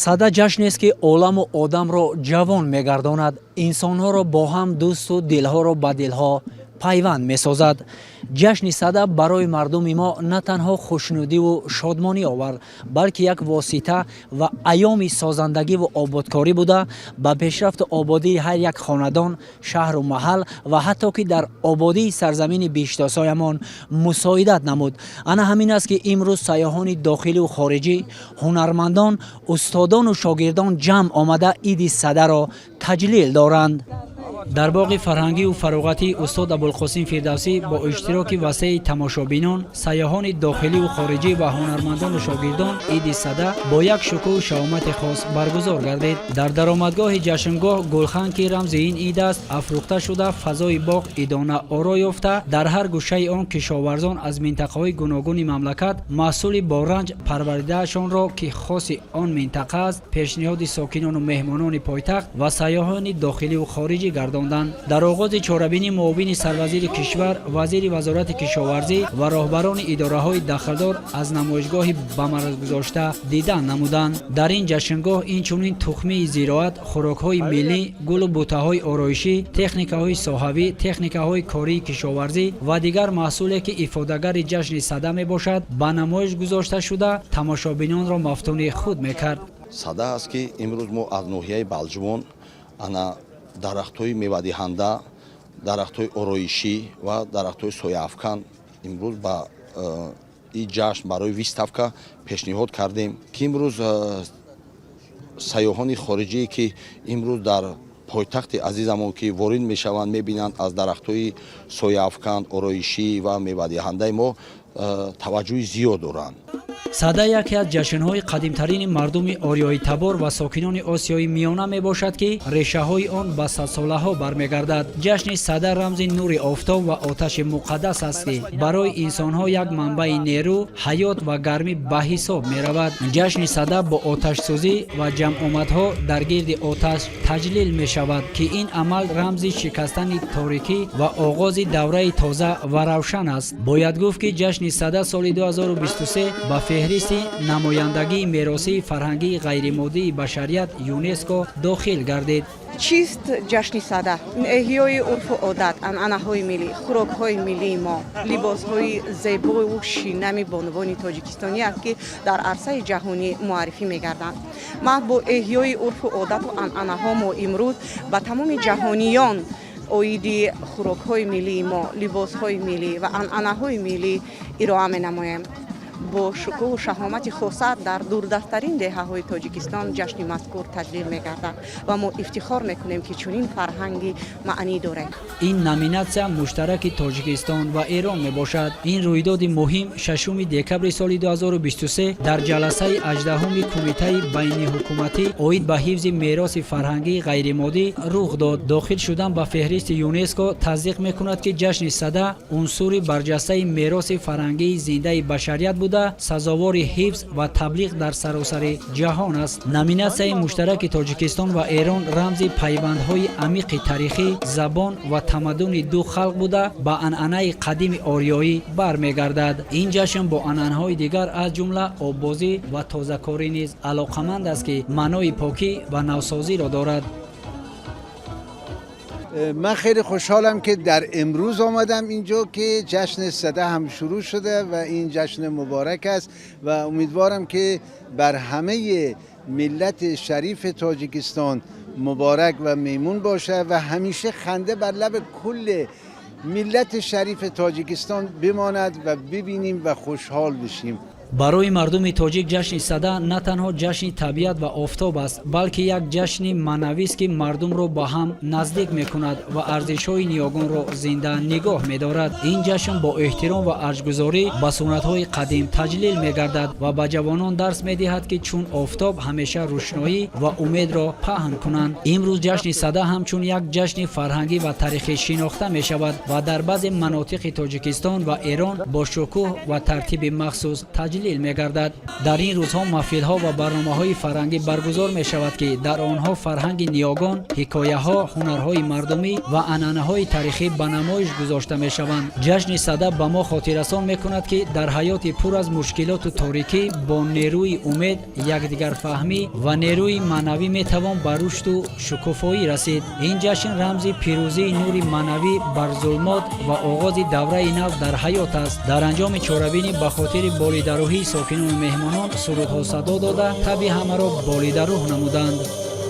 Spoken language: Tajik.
сада ҷашнест ки оламу одамро ҷавон мегардонад, инсонҳоро бо ҳам дӯсту дилҳоро ба дилҳо пайванд месозад. ҷашни сада барои мардуми мо на танҳо хушнудиву шодмонӣ овард, балки як восита ва айёми созандагиву ободкорӣ буда ба пешрафту ободии ҳар як хонадон, шаҳру маҳал ва ҳатто ки дар ободии сарзамини биштосоямон мусоидат намуд. ана ҳамин аст ки имрӯз сайёҳони дохиливу хориҷӣ, ҳунармандон, устодону шогирдон ҷамъ омада иди садаро таҷлил доранд. дар боғи фарҳангиву фароғатии устод абулқосим фирдавсӣ бо иштироки васеи тамошобинон, сайёҳони дохиливу хориҷӣ ва ҳунармандону шогирдон иди сада бо як шукӯҳу шаомати хос баргузор гардид. дар даромадгоҳи ҷашнгоҳ гулхан ки рамзи ин ид аст, афрӯхта шуда фазои боғ идона оро ёфта, дар ҳар гӯшаи он кишоварзон аз минтақаҳои гуногуни мамлакат маҳсули боранҷ парваридаашонро ки хоси он минтақа аст, пешниҳоди сокинону меҳмонони пойтахт ва сайёҳони дохиливу хориҷӣ гардонданд. дар оғози чорабинӣ муовини сарвазири кишвар, вазири вазорати кишоварзӣ ва роҳбарони идораҳои дахлдор аз намоишгоҳи ба марзгузошта дидан намуданд. дар ин ҷашнгоҳ инчунин тухмии зироат, хӯрокҳои миллӣ, гулу бутаҳои ороишӣ, техникаҳои соҳавӣ, техникаҳои кории кишоварзӣ ва дигар маҳсуле ки ифодагари ҷашни сада мебошад, ба намоиш гузошта шуда тамошобинонро мафтуни худ мекард. сада аст ки имрӯз мо аз ноҳияи балҷувон ана дарахтҳои мевадиҳанда, дарахтҳои ороишӣ ва дарахтҳои сояафкан имрӯз ба ин ҷашн барои выставка пешниҳод кардем, ки имрӯз сайёҳони хориҷие ки имрӯз дар пойтахти азизамон ки ворид мешаванд, мебинанд аз дарахтҳои сояафкан, ороишӣ ва мевадиҳандаи мо таваҷҷӯҳи зиёд доранд. сада яке аз ҷашнҳои қадимтарини мардуми ориёи табор ва сокинони осиёи миёна мебошад ки решаҳои он ба садсолаҳо бармегардад. ҷашни сада рамзи нури офтоб ва оташи муқаддас аст ки барои инсонҳо як манбаи нерӯ, ҳаёт ва гармӣ ба ҳисоб меравад. ҷашни сада бо оташсӯзӣ ва ҷамъомадҳо дар гирди оташ таҷлил мешавад ки ин амал рамзи шикастани торикӣ ва оғози давраи тоза ва равшан аст. бояд гуфт ки ҷашни сада соли 2023 ба феҳристи намояндагии меросии фарҳангии ғайримоддии башарият ЮНЕСКО дохил гардид. чист ҷашни сада? эҳёи урфу одат, анъанаҳои миллӣ, хӯрокҳои миллии мо, либосҳои зебою шинами бонувони тоҷикистонӣ аст ки дар арсаи ҷаҳонӣ муаррифӣ мегарданд. ман бо эҳёи урфу одату анъанаҳо мо имрӯз ба тамоми ҷаҳониён оиди хӯрокҳои миллии мо, либосҳои миллӣ ва анъанаҳои миллӣ ироа менамоем. бо шукӯҳу шаҳомати хосат дар дурдасттарин деҳаҳои тоҷикистон ҷашни мазкур таҷлил мегардад ва мо ифтихор мекунем ки чунин фарҳанги маънӣ дорем. ин номинатсия муштараки тоҷикистон ва эрон мебошад. ин рӯйдоди муҳим 6 декабри соли 2023 дар ҷаласаи 18-уми кумитаи байниҳукуматӣ оид ба ҳифзи мероси фарҳангии ғайримоддӣ рух дод. дохил шудан ба феҳристи ЮНЕСКО таздиқ мекунад ки ҷашни сада унсури барҷастаи мероси фарҳангии зиндаи башарият буда сазовори ҳифз ва таблиғ дар саросари ҷаҳон аст. номинатсияи муштараки тоҷикистон ва эрон рамзи пайвандҳои амиқи тарихӣ, забон ва тамаддуни ду халқ буда ба анъанаи қадими ориёӣ бармегардад. ин ҷашн бо анъанаҳои дигар аз ҷумла оббозӣ ва тозакорӣ низ алоқаманд аст ки маънои покӣ ва навсозиро дорад. من خیلی خوشحالم که در امروز آمدم اینجا که جشن سده هم شروع شده و این جشن مبارک است و امیدوارم که بر همه ملت شریف تاجیکستان مبارک و میمون باشه و همیشه خنده بر لب کل ملت شریف تاجیکستان بماند و ببینیم و خوشحال بشیم. барои мардуми тоҷик ҷашни сада на танҳо ҷашни табиат ва офтоб аст, балки як ҷашни маънавист ки мардумро ба ҳам наздик мекунад ва арзишҳои ниёгонро зинда нигоҳ медорад. ин ҷашн бо эҳтиром ва арҷгузорӣ ба суннатҳои қадим таҷлил мегардад ва ба ҷавонон дарс медиҳад ки чун офтоб ҳамеша рӯшноӣ ва умедро паҳн кунанд. имрӯз ҷашни сада ҳамчун як ҷашни фарҳангӣ ва таърихӣ шинохта мешавад ва дар баъзе манотиқи тоҷикистон ва эрон бо шукӯҳ ва тартиби махсус таҷлил таҷлил мегардад. дар ин рӯзҳо маҳфилҳо ва барномаҳои фарҳангӣ баргузор мешавад ки дар онҳо фарҳанги ниёгон, ҳикояҳо, ҳунарҳои мардумӣ ва анъанаҳои таърихӣ ба намоиш гузошта мешаванд. ҷашни сада ба мо хотиррасон мекунад ки дар ҳаёти пур аз мушкилоту торикӣ бо нерӯи умед, якдигарфаҳмӣ ва нерӯи маънавӣ метавон ба рушду шукуфоӣ расид. ин ҷашн рамзи пирӯзии нури маънавӣ бар зулмот ва оғози давраи нав дар ҳаёт аст. дар анҷоми чорабинӣ ба хотири болидарӯҳии сокинону меҳмонон сурудҳо садо дода таби ҳамаро болидарӯҳ намуданд.